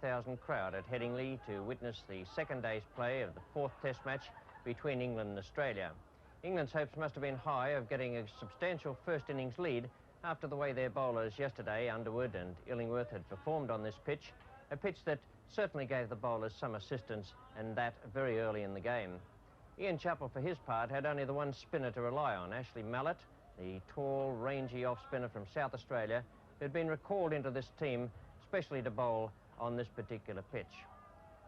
90,000 crowd at Headingley to witness the second day's play of the fourth Test match between England and Australia. England's hopes must have been high of getting a substantial first innings lead after the way their bowlers yesterday, Underwood and Illingworth, had performed on this pitch, a pitch that certainly gave the bowlers some assistance, and that very early in the game. Ian Chappell, for his part, had only the one spinner to rely on, Ashley Mallett, the tall, rangy off-spinner from South Australia, who had been recalled into this team especially to bowl on this particular pitch.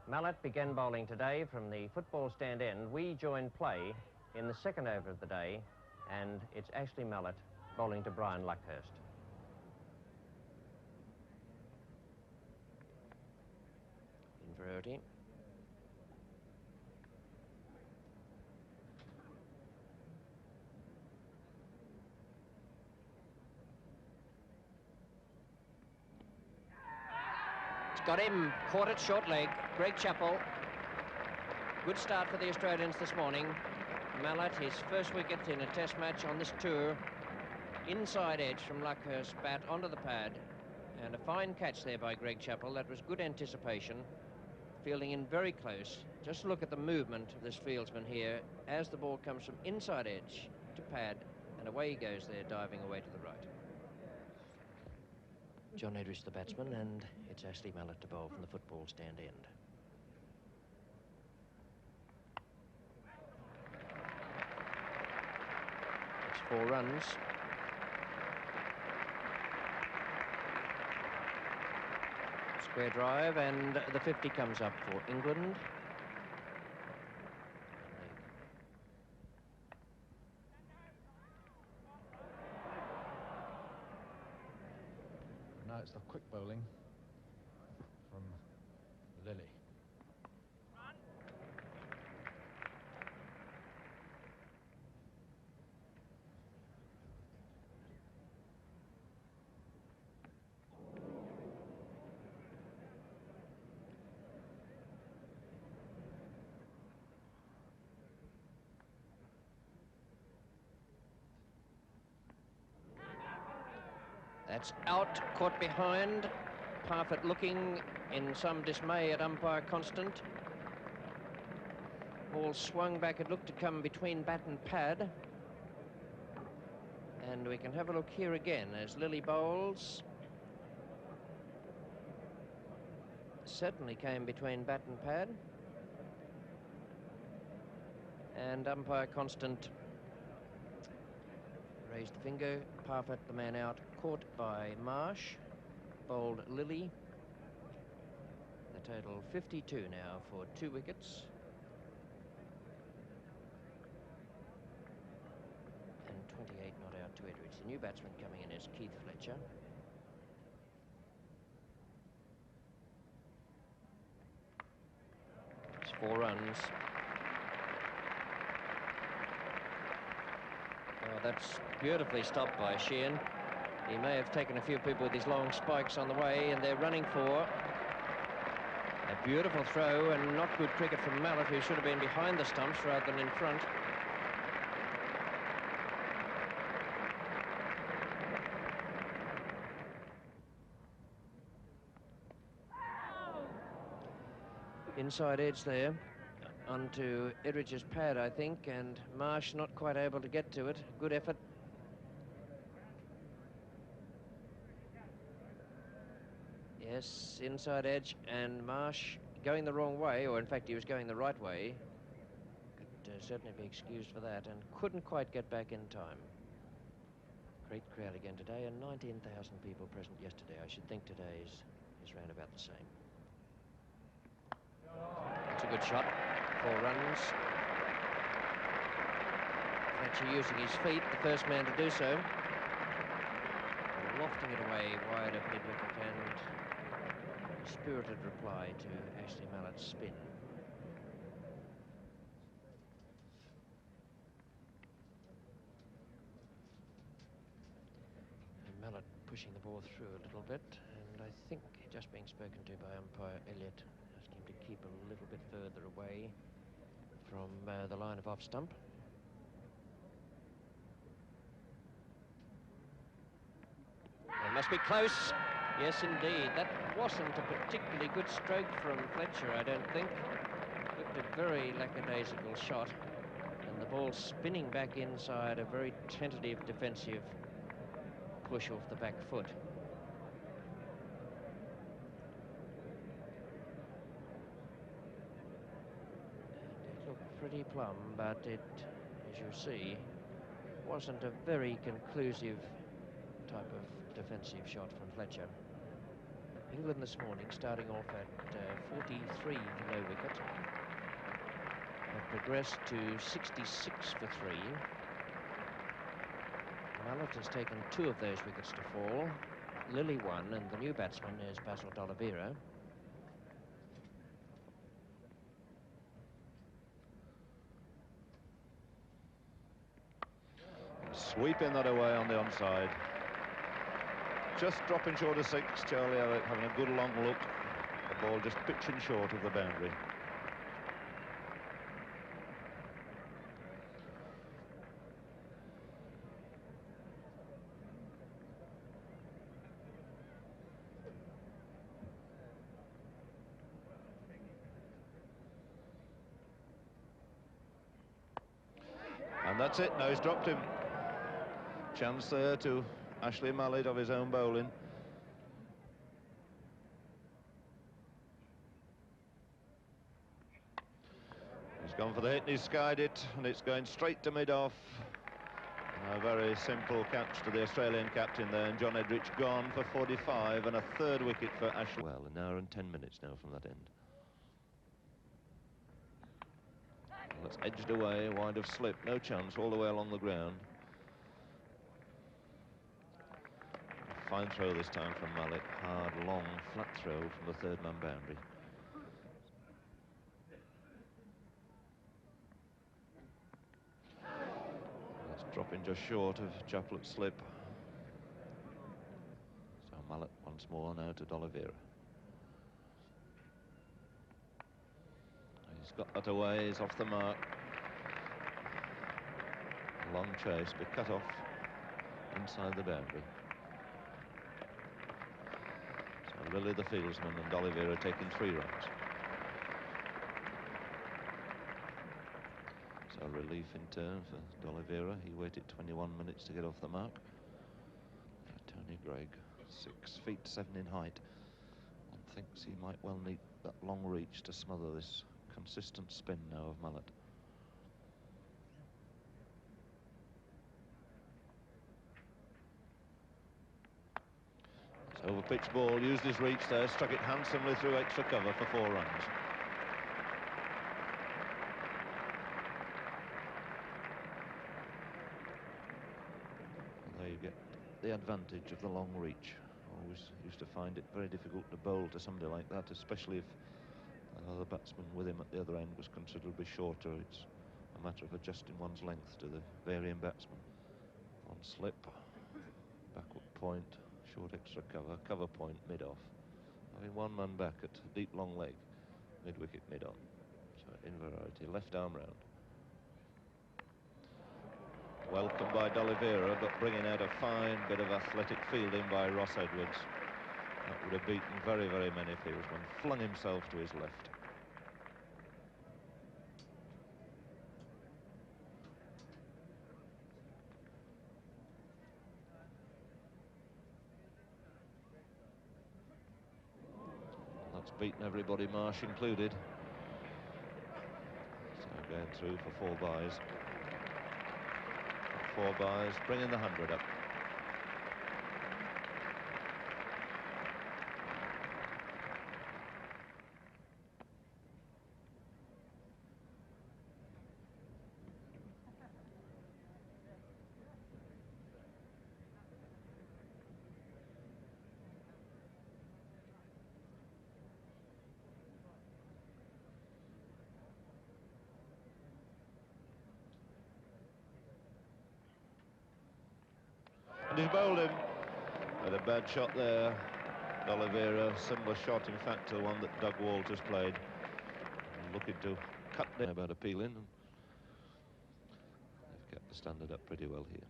Mallett began bowling today from the football stand end. We joined play in the second over of the day, and it's Ashley Mallett bowling to Brian Luckhurst. Inverarity. Got him, caught it short leg. Greg Chappell. Good start for the Australians this morning. Mallett, his first wicket in a Test match on this tour. Inside edge from Luckhurst's bat onto the pad. And a fine catch there by Greg Chappell. That was good anticipation. Fielding in very close. Just look at the movement of this fieldsman here as the ball comes from inside edge to pad. And away he goes there, diving away to the right. John Edridge, the batsman, and it's Ashley Mallett to bowl from the football stand end. It's 4 runs. Square drive, and the 50 comes up for England. Now it's the quick bowling from Lilly. That's out, caught behind. Parfitt looking in some dismay at umpire Constant. Ball swung back, it looked to come between bat and pad. And we can have a look here again as Lilly bowls. Certainly came between bat and pad. And umpire Constant raised the finger. Parfitt, the man out, caught by Marsh, bowled Lilly. The total 52 now for 2 wickets. And 28 not out to Edridge. The new batsman coming in is Keith Fletcher. It's 4 runs. Oh, that's beautifully stopped by Sheehan. He may have taken a few people with his long spikes on the way, and they're running for a beautiful throw, and not good cricket from Mallett, who should have been behind the stumps rather than in front. Inside edge there. Onto Edridge's pad, I think, and Marsh not quite able to get to it. Good effort. Yes, inside edge, and Marsh going the wrong way, or in fact he was going the right way. Could certainly be excused for that, and couldn't quite get back in time. Great crowd again today, and 19,000 people present yesterday. I should think today is round about the same. It's a good shot. 4 runs. Fletcher using his feet, the first man to do so. Lofting it away wide of mid-wicket, and a spirited reply to Ashley Mallett's spin. And Mallett pushing the ball through a little bit, and I think just being spoken to by umpire Elliott, asking him to keep a little bit further away from the line of off stump. It must be close. Yes, indeed. That wasn't a particularly good stroke from Fletcher, I don't think. Looked a very lackadaisical shot. And the ball spinning back inside, a very tentative defensive push off the back foot. It looked pretty plumb, but it, as you see, wasn't a very conclusive type of defensive shot from Fletcher. England this morning starting off at 43 for no wicket. Have progressed to 66 for 3. Mallett has taken 2 of those wickets to fall. Lilly 1, and the new batsman is Basil D'Oliveira. Sweeping that away on the onside. Just dropping short of 6. Charlie Elliott having a good long look. The ball just pitching short of the boundary. And that's it. Now he's dropped him. Chance there to Ashley Mallett of his own bowling. He's gone for the hit and he's skied it, and it's going straight to mid-off. A very simple catch to the Australian captain there, and John Edrich gone for 45 and a 3rd wicket for Ashley. Well, an hour and 10 minutes now from that end. That's edged away, wide of slip, no chance, all the way along the ground. Fine throw this time from Mallett. Hard, long, flat throw from the 3rd man boundary. That's dropping just short of Chaplet's slip. So Mallett once more now to D'Oliveira. He's got that away, he's off the mark. Long chase, but cut off inside the boundary. So Lilly the fieldsman and D'Oliveira taking 3 runs. So relief in turn for D'Oliveira. He waited 21 minutes to get off the mark. Tony Greig, 6 feet 7 in height. One thinks he might well need that long reach to smother this consistent spin now of Mallett. It's over pitch ball, used his reach there, struck it handsomely through extra cover for 4 runs. And there you get the advantage of the long reach. Always used to find it very difficult to bowl to somebody like that, especially if the batsman with him at the other end was considerably shorter. It's a matter of adjusting one's length to the varying batsman. On slip, backward point, short extra cover, cover point, mid-off. Having 1 man back at deep long leg, mid-wicket, mid-on. So in variety, left arm round. Welcome by D'Oliveira, but bringing out a fine bit of athletic fielding by Ross Edwards. That would have beaten very, very many fieldsmen. Flung himself to his left. That's beaten everybody, Marsh included. So going through for 4 byes. 4 byes, bringing the 100 up. And he's bowled him. With a bad shot there. D'Oliveira, similar shot in fact to the one that Doug Walters played. Looking to cut down about appealing. And they've kept the standard up pretty well here.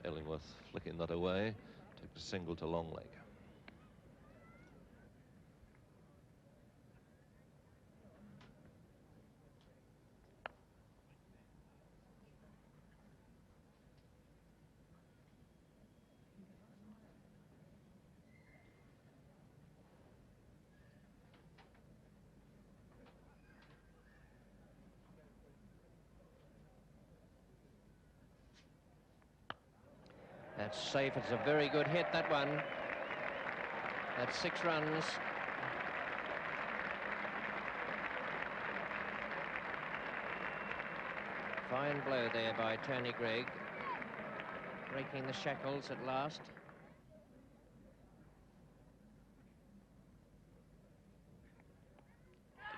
Illingworth flicking that away, took the single to long leg. That's safe. It's a very good hit, that one. That's 6 runs. Fine blow there by Tony Greig, breaking the shackles at last.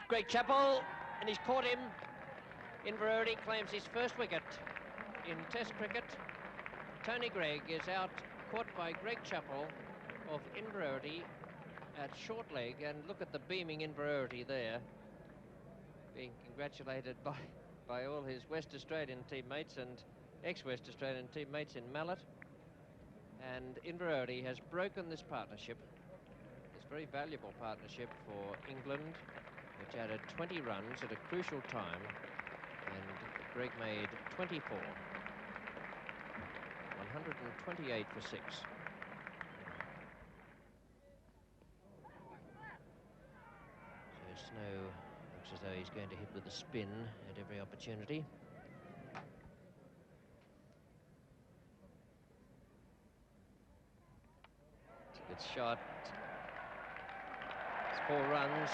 Greg Chappell, and he's caught him. Inverarity claims his first wicket in Test cricket. Tony Greig is out, caught by Greg Chappell of Inverarity at short leg, and look at the beaming Inverarity there, being congratulated by all his West Australian teammates and ex-West Australian teammates in Mallet. And Inverarity has broken this partnership, this very valuable partnership for England, which added 20 runs at a crucial time, and Greg made 24. 128 for 6. So Snow looks as though he's going to hit with a spin at every opportunity. It's a good shot. It's 4 runs.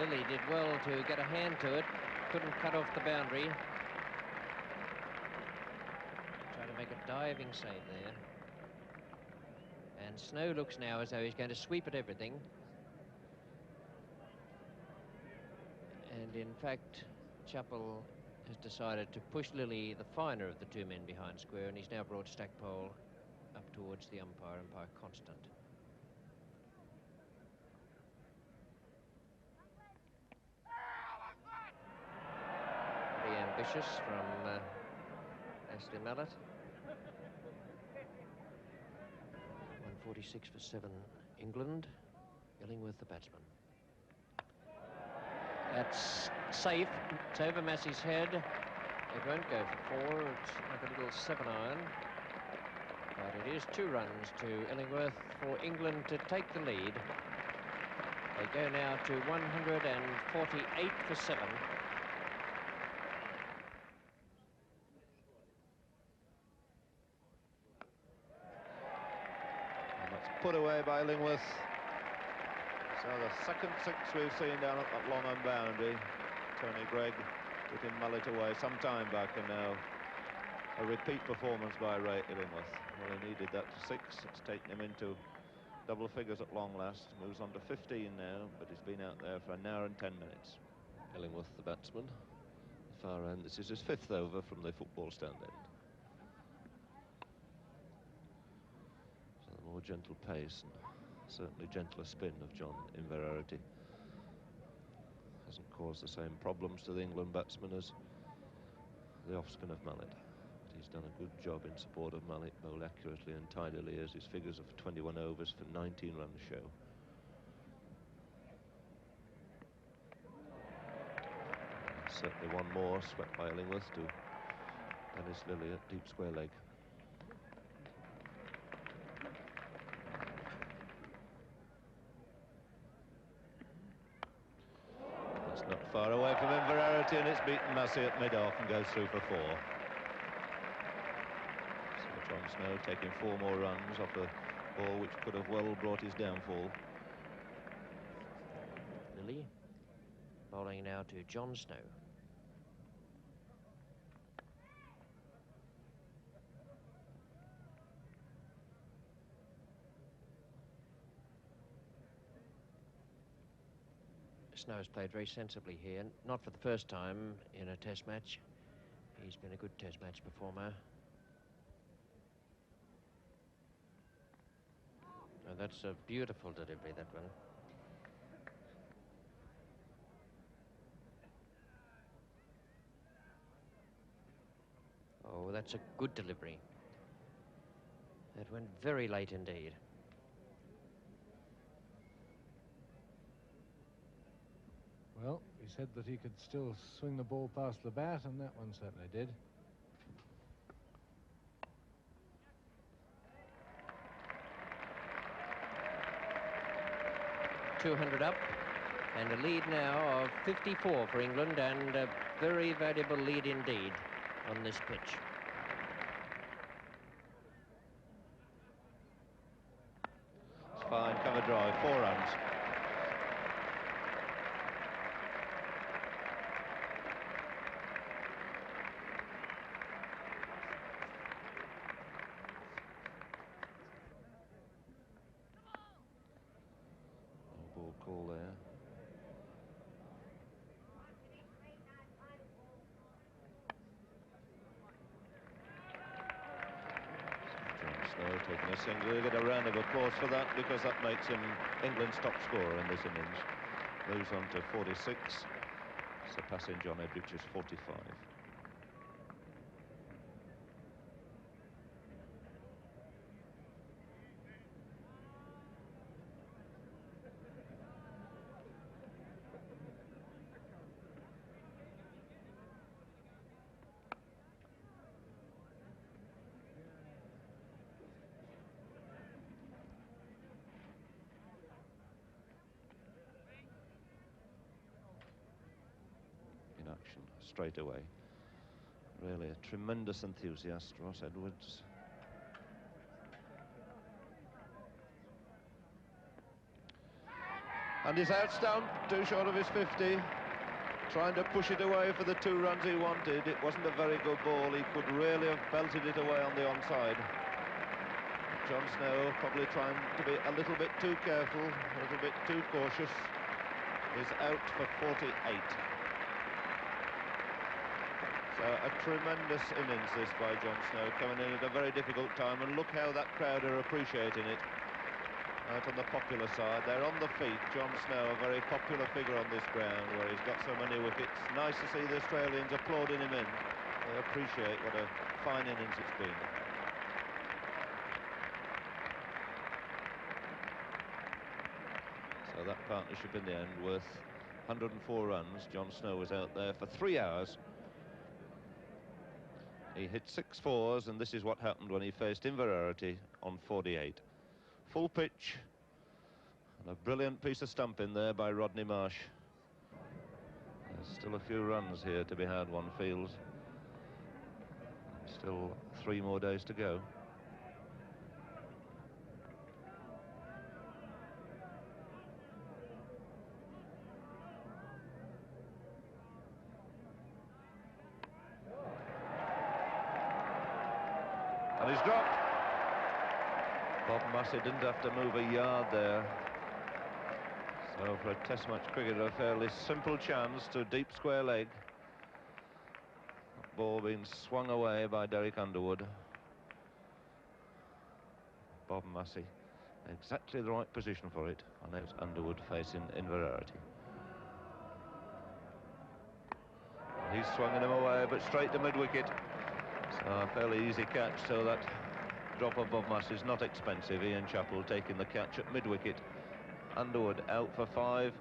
Lilly did well to get a hand to it. Couldn't cut off the boundary. Make a diving save there. And Snow looks now as though he's going to sweep at everything. And in fact, Chappell has decided to push Lilly, the finer of the 2 men behind square, and he's now brought Stackpole up towards the umpire Constant. Pretty ambitious from Ashley Mallet. 146 for 7, England. Illingworth, the batsman. That's safe. It's over Massey's head. It won't go for 4. It's like a little 7-iron. But it is 2 runs to Illingworth for England to take the lead. They go now to 148 for 7. Put away by Illingworth. So the second 6 we've seen down at that long on boundary. Tony Greig putting Mallet away some time back, and now a repeat performance by Ray Illingworth. Well, he needed that to 6. It's taken him into double figures at long last. Moves on to 15 now, but he's been out there for an hour and 10 minutes. Illingworth, the batsman, the far end. This is his 5th over from the football stand end. More gentle pace and certainly gentler spin of John Inverarity hasn't caused the same problems to the England batsman as the off-spin of Mallet. But he's done a good job in support of Mallet, bowled accurately and tidily, as his figures of 21 overs for 19 runs show. Certainly one more swept by Illingworth to Dennis Lilly at deep square leg. Not far away from Inverarity, and it's beaten Massey at mid-off and goes through for 4. So John Snow taking 4 more runs off a ball which could have well brought his downfall. Lilly bowling now to John Snow. Snow has played very sensibly here, not for the first time in a Test match. He's been a good Test match performer. Oh, that's a beautiful delivery, that one. Oh, that's a good delivery. That went very late indeed. Well, he said that he could still swing the ball past the bat, and that one certainly did. .200 up, and a lead now of 54 for England, and a very valuable lead indeed on this pitch. It's fine, cover drive, 4 runs. No ball call there. Taking a single. He'll get a round of applause for that, because that makes him England's top scorer in this innings. Moves on to 46, surpassing John Edrich's 45. Action straight away. Really a tremendous enthusiast, Ross Edwards. And he's outstumped, too short of his 50. Trying to push it away for the 2 runs he wanted. It wasn't a very good ball. He could really have belted it away on the onside. John Snow probably trying to be a little bit too careful, a little bit too cautious. Is out for 48. So a tremendous innings this by John Snow, coming in at a very difficult time, and look how that crowd are appreciating it. Out on the popular side, they're on the feet. John Snow, a very popular figure on this ground where he's got so many wickets. Nice to see the Australians applauding him in. They appreciate what a fine innings it's been. So that partnership in the end worth 104 runs. John Snow was out there for 3 hours. He hit 6 fours, and this is what happened when he faced Inverarity on 48. Full pitch, and a brilliant piece of stumping there by Rodney Marsh. There's still a few runs here to be had, one feels. Still 3 more days to go. And he's dropped. Bob Massey didn't have to move a yard there. So for a Test match cricketer, a fairly simple chance to deep square leg. Ball being swung away by Derek Underwood. Bob Massey, exactly the right position for it. And there's Underwood facing Inverarity. He's swinging him away, but straight to mid-wicket. So a fairly easy catch, so that drop of Bob Massey is not expensive. Ian Chappell taking the catch at mid-wicket. Underwood out for 5,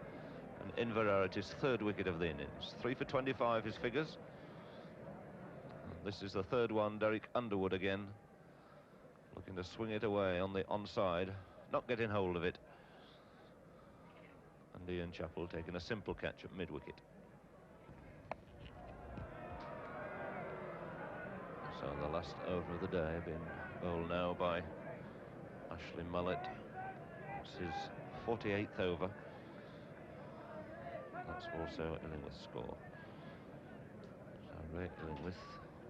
and Inverarity's 3rd wicket of the innings. 3 for 25 his figures. And this is the 3rd one. Derek Underwood again, looking to swing it away on the onside, not getting hold of it. And Ian Chappell taking a simple catch at mid-wicket. So the last over of the day being bowled now by Ashley Mullett. It's his 48th over. That's also Illingworth's score. So Ray Illingworth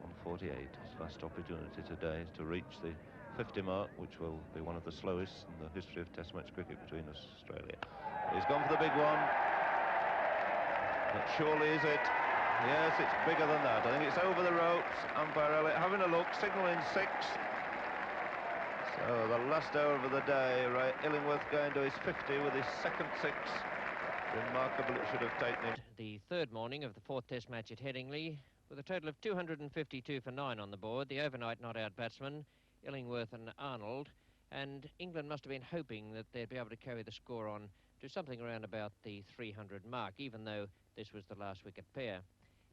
on 48. His last opportunity today is to reach the 50 mark, which will be one of the slowest in the history of Test match cricket between Australia. He's gone for the big one. That surely is it. Yes, it's bigger than that. I think it's over the ropes. Umpire Elliott having a look, signalling 6. So the last over of the day, Ray Illingworth going to his 50 with his 2nd 6. Remarkable, it should have taken him. The 3rd morning of the 4th Test match at Headingley, With a total of 252 for 9 on the board, the overnight not-out batsmen, Illingworth and Arnold, and England must have been hoping that they'd be able to carry the score on to something around about the 300 mark, even though this was the last wicket pair.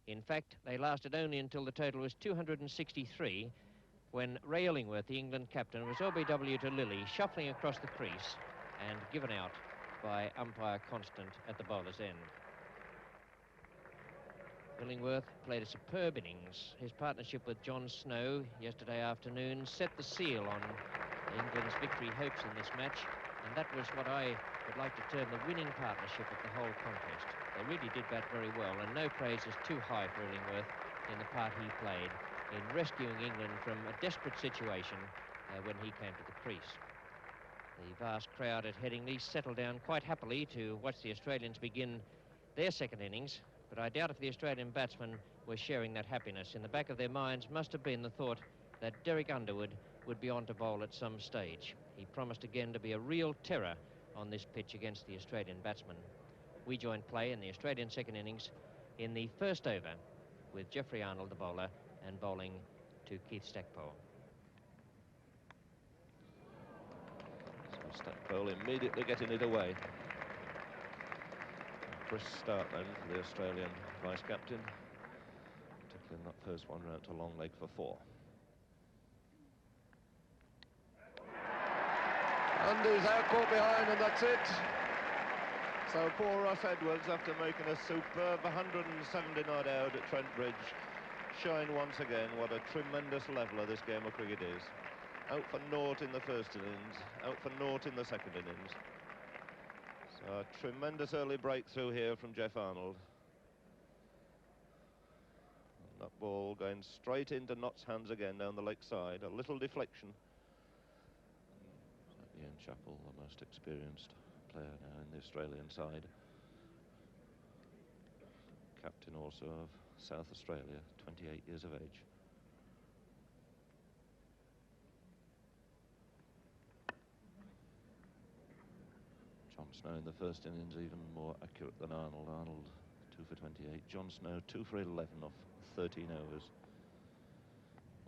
In fact, they lasted only until the total was 263, when Ray Illingworth, the England captain, was LBW to Lillee, shuffling across the crease and given out by umpire Constant at the bowler's end. Illingworth played a superb innings. His partnership with John Snow yesterday afternoon set the seal on England's victory hopes in this match, and that was what I would like to term the winning partnership of the whole contest. They really did bat very well, and no praise is too high for Illingworth in the part he played in rescuing England from a desperate situation when he came to the crease. The vast crowd at Headingley settled down quite happily to watch the Australians begin their second innings, but I doubt if the Australian batsmen were sharing that happiness. In the back of their minds must have been the thought that Derek Underwood would be on to bowl at some stage. He promised again to be a real terror on this pitch against the Australian batsmen. We joined play in the Australian second innings in the first over with Jeffrey Arnold, the bowler, and bowling to Keith Stackpole. So Stackpole immediately getting it away. Crisp start then for the Australian vice-captain, particularly in that first one round to long leg for 4. And he's out caught behind, and that's it. So poor Ross Edwards, after making a superb 170 not out at Trent Bridge, showing once again what a tremendous leveler this game of cricket is. Out for naught in the first innings, out for naught in the second innings. So a tremendous early breakthrough here from Jeff Arnold. And that ball going straight into Nott's hands again down the leg side. A little deflection. Ian Chappell, the most experienced player now in the Australian side. Captain also of South Australia, 28 years of age. John Snow in the first innings even more accurate than Arnold. Arnold 2 for 28. John Snow 2 for 11 off 13 overs.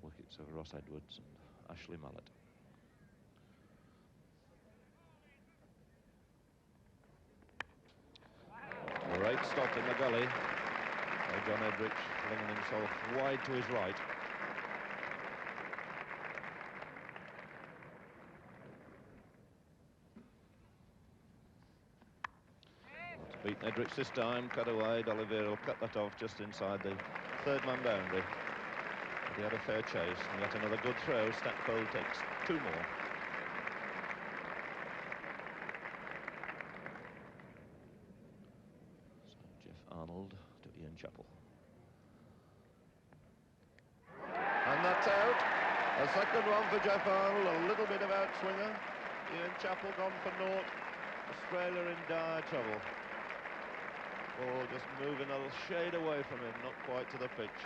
Wickets of Ross Edwards and Ashley Mallett. Great stop in the gully by John Edrich, flinging himself wide to his right. Not beaten Edrich this time, cut away. D'Oliveira will cut that off just inside the third-man boundary. But he had a fair chase, and yet another good throw. Stackpole takes 2 more. Arnold to Ian Chappell. And that's out. A second one for Jeff Arnold, a little bit of outswinger. Ian Chappell gone for naught. Australia in dire trouble. Ball just moving a shade away from him, not quite to the pitch.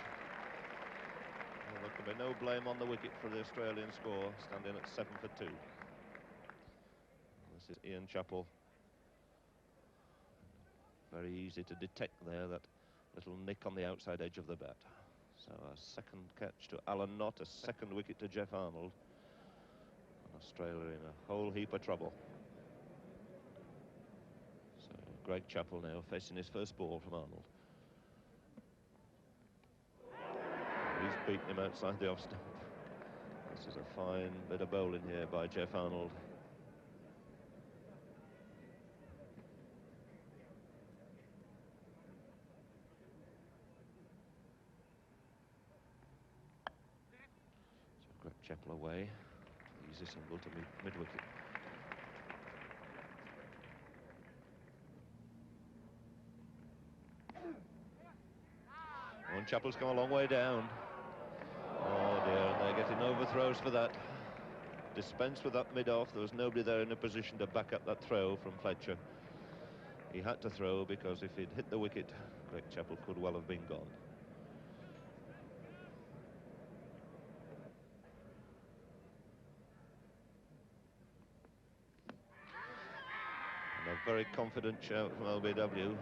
Well, there can be no blame on the wicket for the Australian score, standing at 7 for 2. This is Ian Chappell. Very easy to detect there, that little nick on the outside edge of the bat. So a second catch to Alan Knott, a second wicket to Jeff Arnold. And Australia in a whole heap of trouble. So Greg Chappell now facing his first ball from Arnold. He's beaten him outside the off stump. This is a fine bit of bowling here by Jeff Arnold. Chappell away, easy single to mid-wicket. And Chappell's come a long way down. Oh dear, and they're getting overthrows for that. Dispensed with that mid-off. There was nobody there in a position to back up that throw from Fletcher. He had to throw because if he'd hit the wicket, Greg Chappell could well have been gone. A very confident shout from LBW.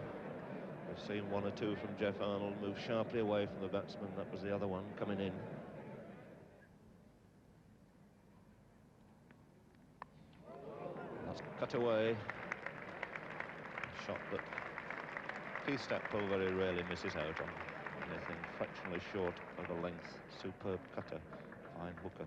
We've seen one or two from Jeff Arnold move sharply away from the batsman. That was the other one coming in. That's cut away. A shot that Keith Stackpole very rarely misses out on. Anything fractionally short of a length. Superb cutter, fine hooker.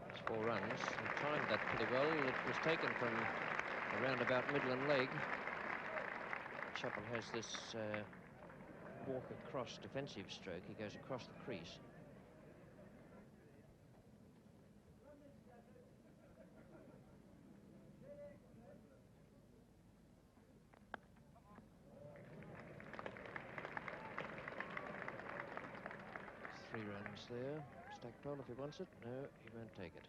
It's 4 runs. He timed that pretty well. It was taken from around about Midland leg. Chappell has this walk across defensive stroke. He goes across the crease. Three runs there. Stackpole, if he wants it. No, he won't take it.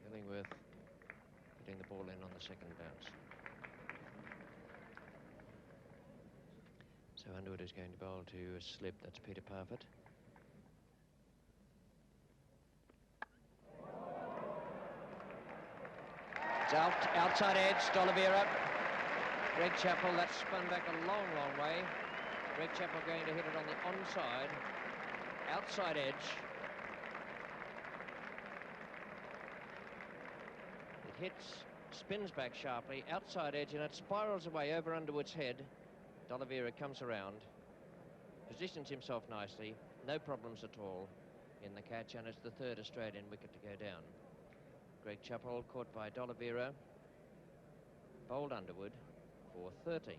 Illingworth putting the ball in on the second bounce. So Underwood is going to bowl to a slip. That's Peter Parfitt. It's outside edge, D'Oliveira. Greg Chappell, that's spun back a long, long way. Greg Chappell going to hit it on the onside. Outside edge. It hits, spins back sharply, outside edge, and it spirals away over Underwood's head. D'Oliveira comes around, positions himself nicely, no problems at all in the catch, and it's the third Australian wicket to go down. Greg Chappell caught by D'Oliveira, bowled Underwood for 13.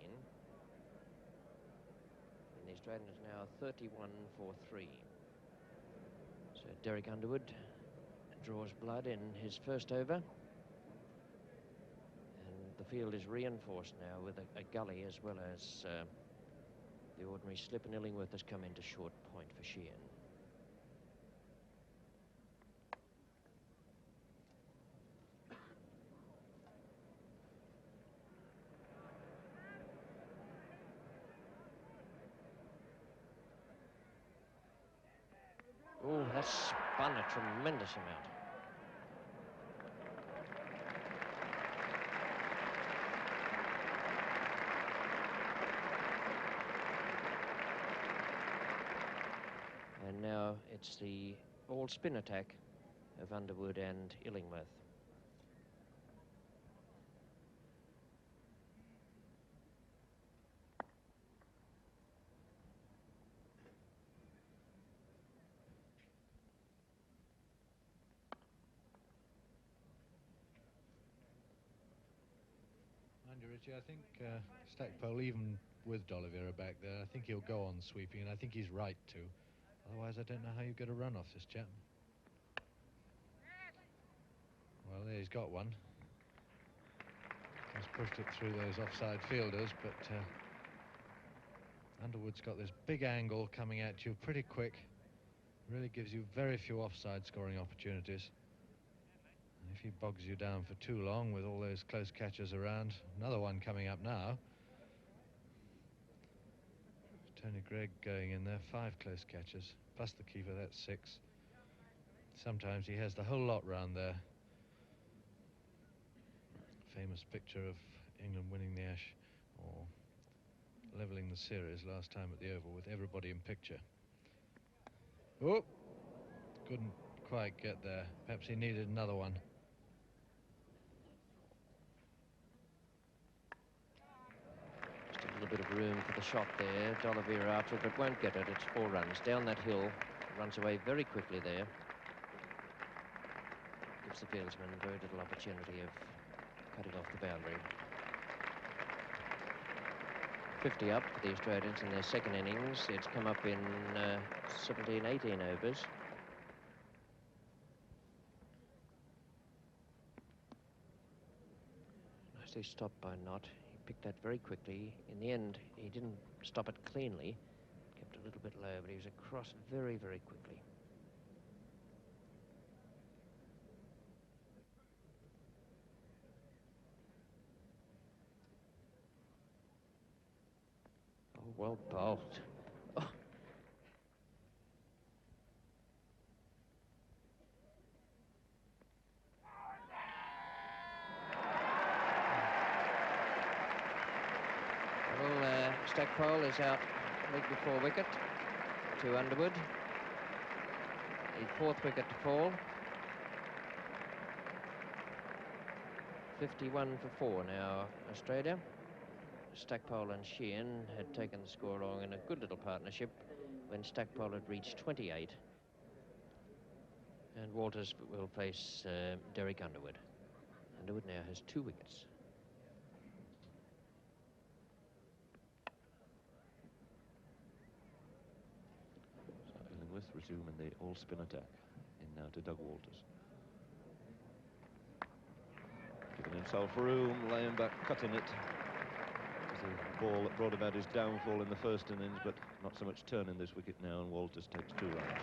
And the Australian is now 31 for 3. So Derek Underwood draws blood in his first over. And the field is reinforced now with a gully as well as the ordinary slip, and Illingworth has come into short point for Sheehan. Oh, that's spun a tremendous amount. And now it's the all-spin attack of Underwood and Illingworth. Mind you, Richie, I think Stackpole, even with D'Oliveira back there, I think he'll go on sweeping, and I think he's right to. Otherwise, I don't know how you get a run off this chap. Well, there he's got one. He's pushed it through those offside fielders, but Underwood's got this big angle coming at you pretty quick. Really gives you very few offside scoring opportunities. And if he bogs you down for too long with all those close catches around, another one coming up now. Tony Greig going in there, 5 close catches, plus the keeper, that's 6. Sometimes he has the whole lot round there. Famous picture of England winning the Ashes or levelling the series last time at the Oval with everybody in picture. Oh, couldn't quite get there. Perhaps he needed another one. Just a little bit of room for the shot there. D'Oliveira after it, but won't get it. It's 4 runs. Down that hill, runs away very quickly there. Gives the fieldsman very little opportunity of cutting off the boundary. 50 up for the Australians in their second innings. It's come up in 17, 18 overs. Nicely stopped by Knott. He picked that very quickly. In the end, he didn't stop it cleanly. Kept a little bit low, but he was across very, very quickly. Oh, well bowled. Oh. Stackpole is out leg before wicket to Underwood. The fourth wicket to fall. 51 for 4 now, Australia. Stackpole and Sheehan had taken the score along in a good little partnership when Stackpole had reached 28. And Walters will face Derek Underwood. Underwood now has 2 wickets. So Illingworth resuming the all-spin attack. In now to Doug Walters. Giving himself room, laying back, cutting it. It's a ball that brought about his downfall in the first innings, but not so much turning this wicket now, and Walters takes 2 runs.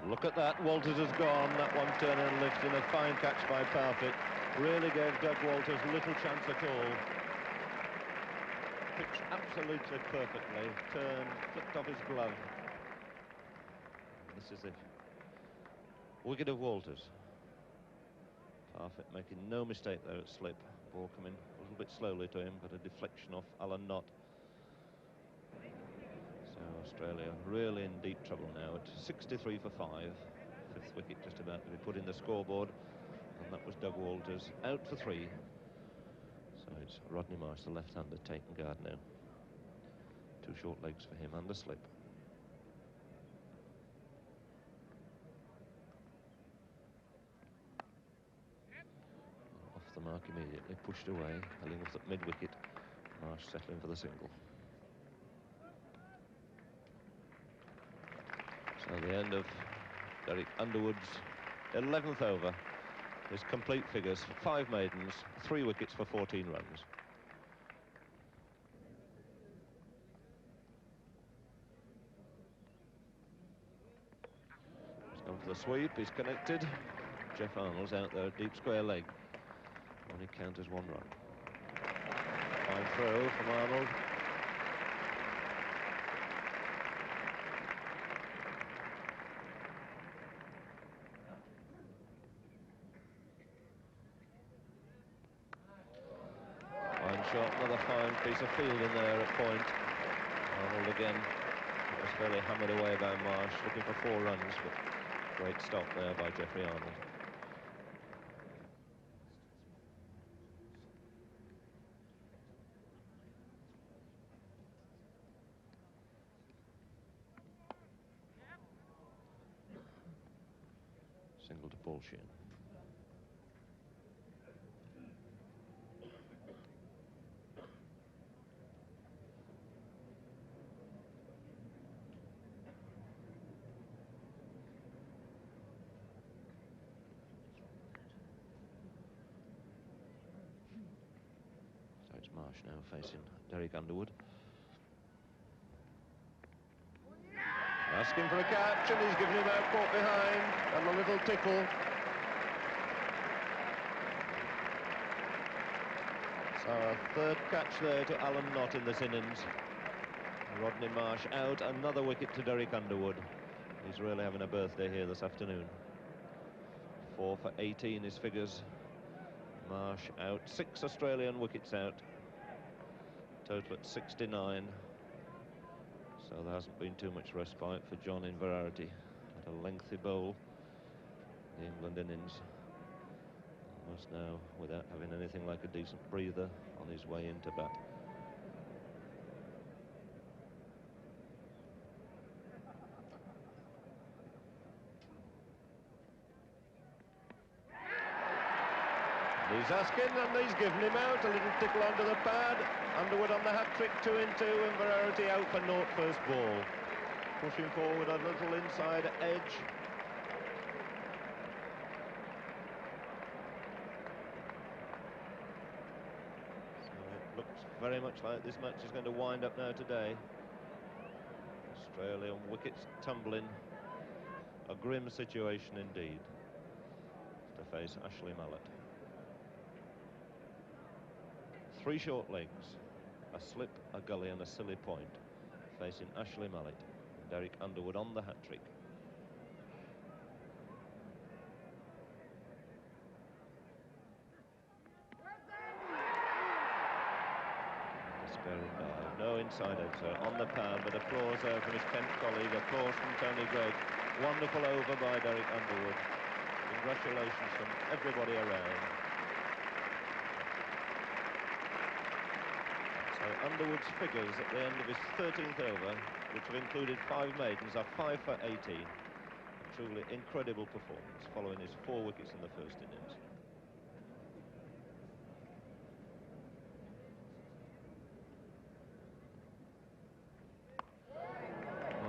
Look at that, Walters has gone, that one turn and lift, and a fine catch by Parfitt. Really gave Doug Walters little chance at all. Pitched absolutely perfectly, turned, flicked off his glove. This is the wicket of Walters. Parfitt making no mistake there at slip. Ball coming a little bit slowly to him, but a deflection off Alan Knott. Australia really in deep trouble now at 63 for 5. 5th wicket just about to be put in the scoreboard, and that was Doug Walters out for 3. So it's Rodney Marsh, the left-hander, taking guard now. 2 short legs for him and a slip. Off the mark immediately, pushed away. Illingworth at mid-wicket. Marsh settling for the single. So the end of Derek Underwood's 11th over. His complete figures: 5 maidens, 3 wickets for 14 runs. He's gone for the sweep, he's connected. Jeff Arnold's out there at deep square leg. Only count as 1 run. Fine throw from Arnold. Shot, another fine piece of fielding there at point. Arnold again was fairly hammered away by Marsh, looking for 4 runs, but great stop there by Geoffrey Arnold. Single to Paul Sheehan. Marsh now facing Derek Underwood. Asking for a catch, and he's given him out, caught behind, and a little tickle. So a 3rd catch there to Alan Knott in this innings. Rodney Marsh out, another wicket to Derek Underwood. He's really having a birthday here this afternoon. 4 for 18 his figures. Marsh out, 6 Australian wickets out. Total at 69. So there hasn't been too much respite for John Inverarity. Had a lengthy bowl, the England innings. Almost now without having anything like a decent breather on his way into bat. He's asking, and he's given him out, a little tickle under the pad. Underwood on the hat-trick, 2 in 2, and Inverarity out for naught first ball. Pushing forward a little inside edge. So it looks very much like this match is going to wind up now today. Australian wickets tumbling. A grim situation indeed to face Ashley Mallett. 3 short legs, a slip, a gully and a silly point, facing Ashley Mallett. Derek Underwood on the hat-trick. Despairing dive, no inside edge on the pad, but applause there from his Kent colleague, applause from Tony Greig. Wonderful over by Derek Underwood. Congratulations from everybody around. So Underwood's figures at the end of his 13th over, which have included 5 maidens, are 5 for 18. A truly incredible performance following his 4 wickets in the first innings.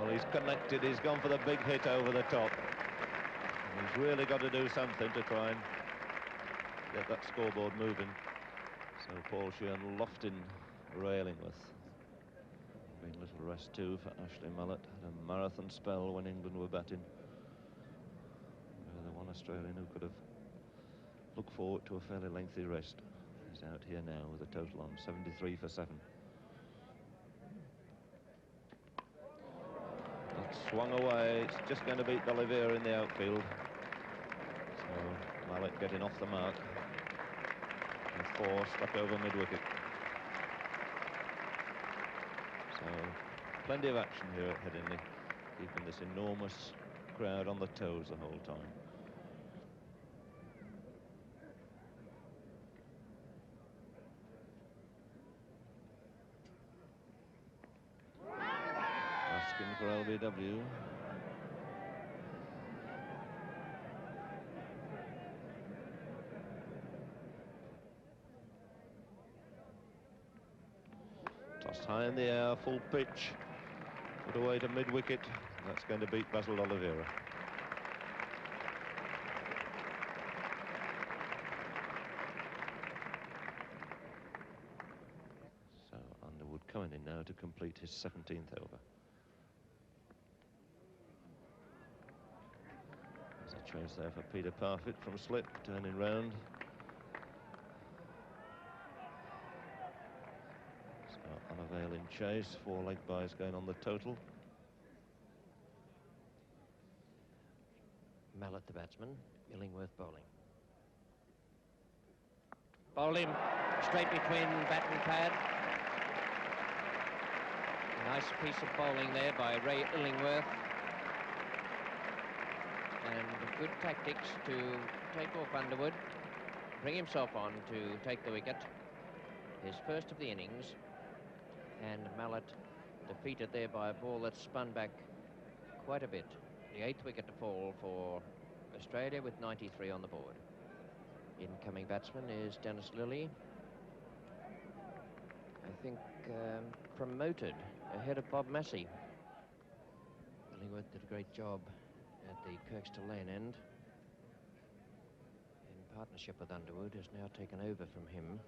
Well, he's connected, he's gone for the big hit over the top. He's really got to do something to try and get that scoreboard moving. So Paul Sheehan lofting Ray Illingworth. Been a little rest too for Ashley Mallett. Had a marathon spell when England were batting. The one Australian who could have looked forward to a fairly lengthy rest. He's out here now with a total on 73 for 7. That swung away. It's just going to beat D'Oliveira in the outfield. So Mallett getting off the mark. And 4 stuck over mid-wicket. So plenty of action here at Headingley, keeping this enormous crowd on the toes the whole time. Asking for LBW. Tossed high in the air, full pitch, put away to mid-wicket. That's going to beat Basil D'Oliveira. So Underwood coming in now to complete his 17th over. There's a chase there for Peter Parfitt from slip, turning round. Unavailing chase, 4 leg byes going on the total. Mallett the batsman, Illingworth bowling. Bowled him straight between bat and pad. A nice piece of bowling there by Ray Illingworth. And good tactics to take off Underwood, bring himself on to take the wicket. His first of the innings. And Mallett defeated there by a ball that spun back quite a bit. The 8th wicket to fall for Australia with 93 on the board. Incoming batsman is Dennis Lillee. I think promoted ahead of Bob Massey. Illingworth did a great job at the Kirkstall Lane end. In partnership with Underwood, has now taken over from him.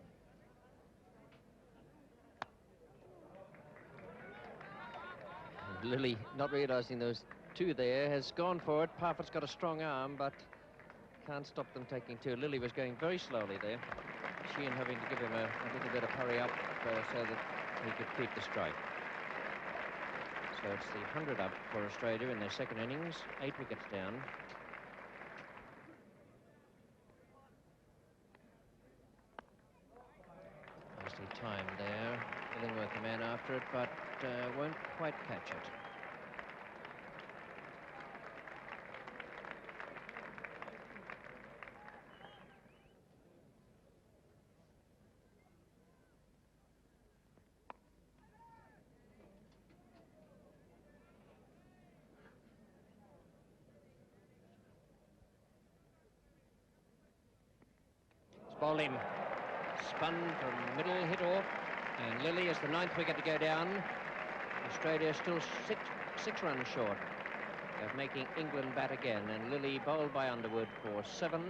Lillee, not realising those 2 there, has gone for it. Parfitt's got a strong arm, but can't stop them taking 2. Lillee was going very slowly there. Sheehan having to give him a little bit of hurry up so that he could keep the strike. So it's the 100 up for Australia in their second innings. 8 wickets down. Nicely timed there. Illingworth the man after it, but won't quite catch it. Bowled him. Spun from middle, hit off. And Lillee is the 9th wicket to go down. Australia still six runs short of making England bat again. And Lillee bowled by Underwood for 7.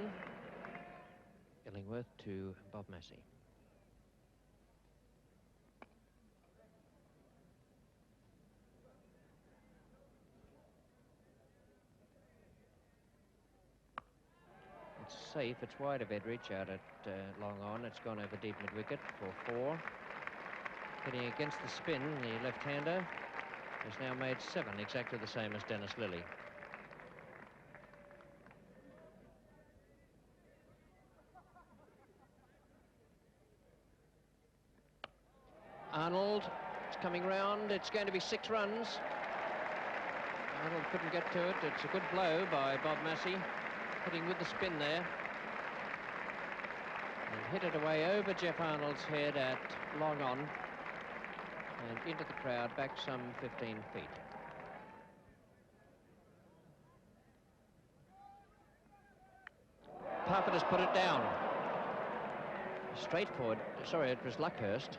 Illingworth to Bob Massey. safe. It's wide of Edrich out at long on. It's gone over deep mid-wicket for 4. Hitting against the spin, the left-hander has now made 7, exactly the same as Dennis Lillee. Arnold is coming round. It's going to be 6 runs. Arnold couldn't get to it. It's a good blow by Bob Massey, hitting with the spin there. And hit it away over Jeff Arnold's head at long on and into the crowd, back some 15 feet. Parfitt has put it down. Straight forward. Sorry, it was Luckhurst.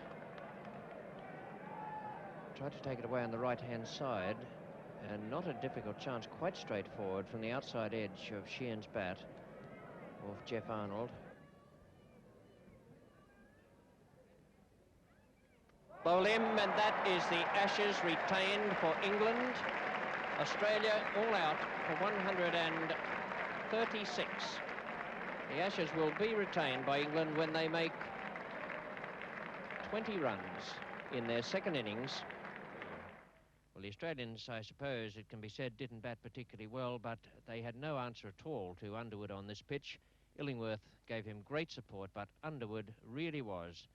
Tried to take it away on the right-hand side, and not a difficult chance, quite straightforward from the outside edge of Sheehan's bat off Jeff Arnold. Bowl him, and that is the Ashes retained for England. Australia all out for 136. The Ashes will be retained by England when they make 20 runs in their second innings. Well, the Australians, I suppose it can be said, didn't bat particularly well, but they had no answer at all to Underwood on this pitch. Illingworth gave him great support, but Underwood really was